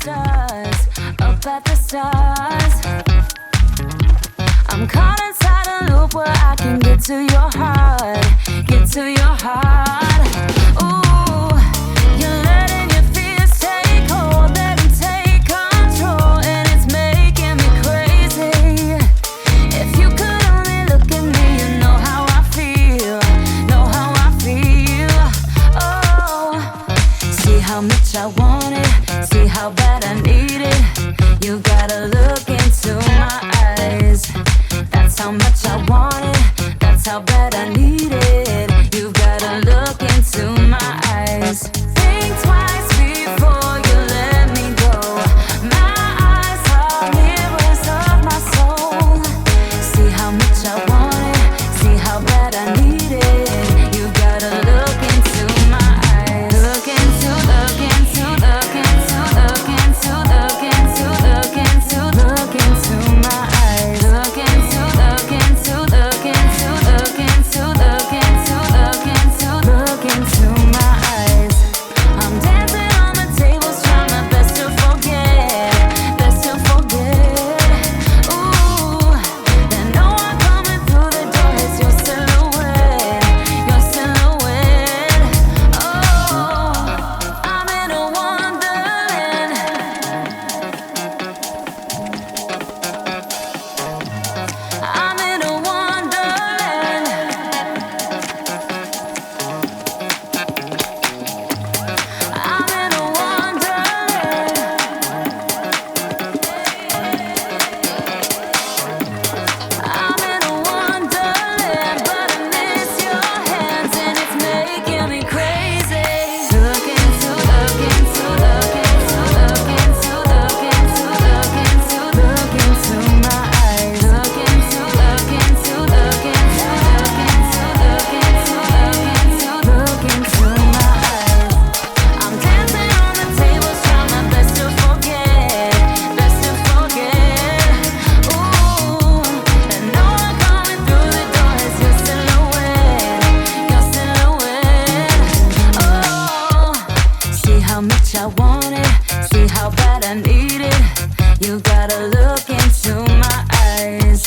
stars, up at the stars. I'm caught inside a loop where I can get to your heart, get to your heart. Ooh, you're letting your fears take hold, let them take control, and it's making me crazy. If you could only look at me, you know how I feel, know how I feel. Oh, see how much I want it, see how bad I need it. You gotta look into my eyes. That's how much I want it, that's how bad I need it. You've gotta look into my eyes. Think twice before you let me go. My eyes are mirrors of my soul. See how much I want it, see how bad I need it. You've gotta look into my eyes. Look into, look into, look into, look into, look into, look into, look into my eyes. Look into, look into, look into, look into, look into, look into, look into my eyes. I'm dancing on the tables, trying my best to forget, best to forget. Ooh, and no one coming through the door is your silhouette, your silhouette. Oh, I'm in a wonderland. I'm in a wonderland. I'm in a wonderland. I'm in a wonderland, but I miss your hands and it's making me crazy. Look into, look into, look into, look into, look into, look into, look into my eyes. Look into, look into, look into, look into, look into, look into my eyes. I'm dancing on the tables, trying my best to forget, best to forget. Ooh, and no one coming through the door is your silhouette, your silhouette. Oh, see how much I want it, see how bad I need it. You gotta look into my eyes.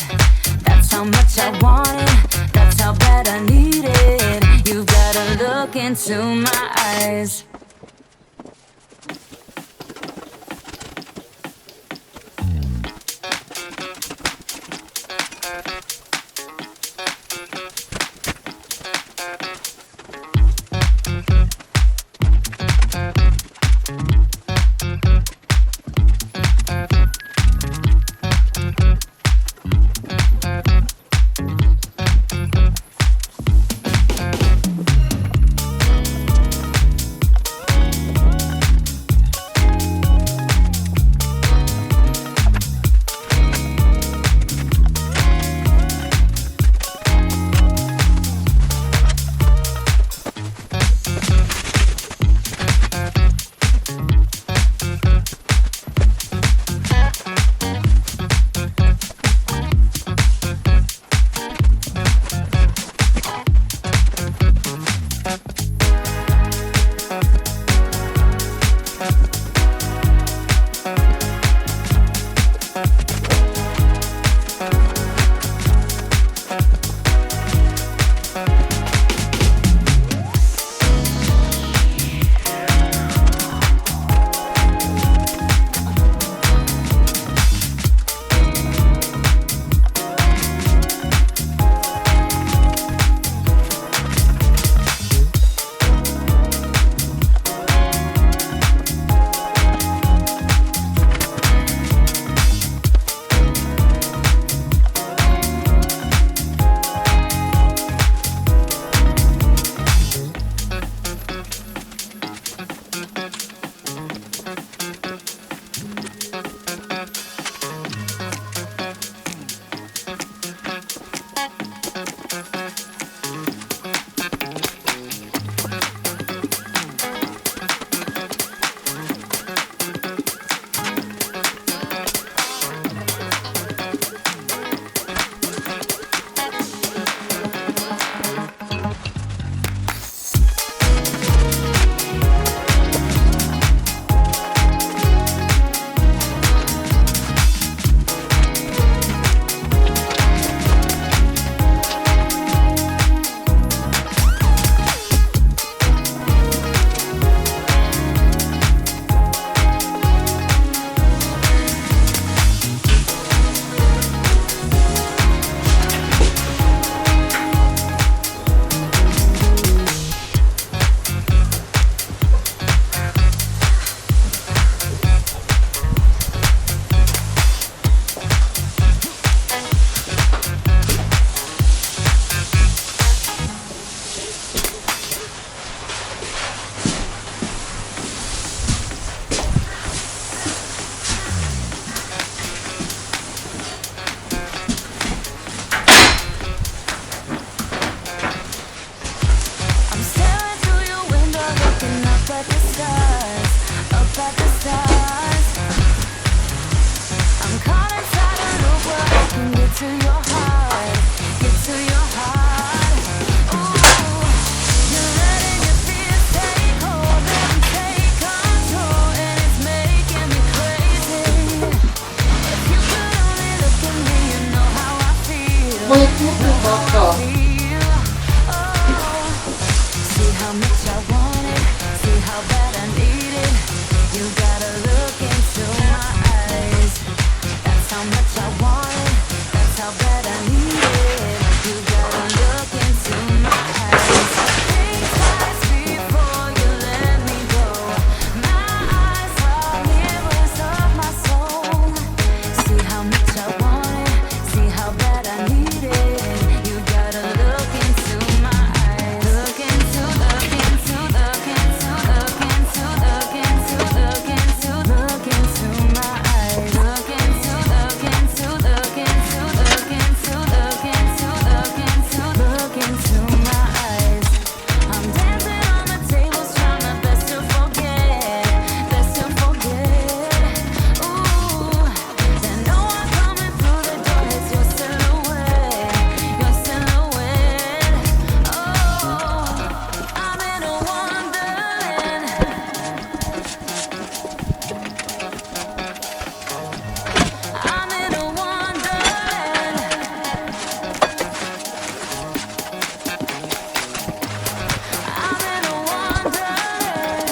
That's how much I want it, that's how bad I need it. You gotta look into my eyes. how much I want it, see how bad I need it. You gotta look into my eyes. That's how much I want it, that's how bad I need it. You gotta look into my eyes. Think twice before you let me go. My eyes are mirrors of my soul. See how much I want it, see how bad I need it. You gotta look into my eyes. Look into, look into, look into, look into, look into, look into, look into my eyes. Look into, look into, look into, look into, look into, look into, look into my eyes. I'm dancing on the tables, trying my best to forget, best to forget. Ooh, there's no one coming through the door. It's your silhouette, your silhouette. Oh, I'm in a wonderland. I'm in a wonderland. I'm in a wonderland.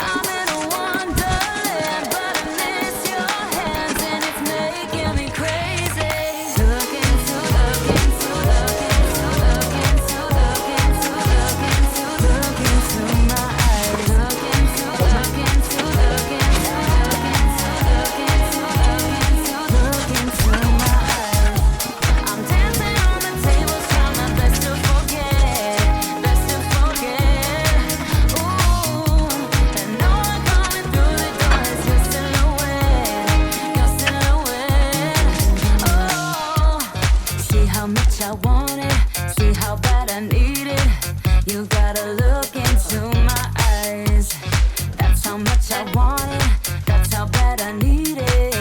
I'm in a wonderland, but I miss your hands and it's making me crazy. Look into, look into, look into, look into, look into, look into, look into my eyes. Look into, look into, look into, look into, look into, look into my eyes. I'm dancing on the tables, trying my best to forget, best to forget. Ooh, and no one coming through the door. It's your silhouette, your silhouette. Oh, see how much I want it, see how bad I need it. You gotta look into my eyes. That's how much I want it, that's how bad I need it.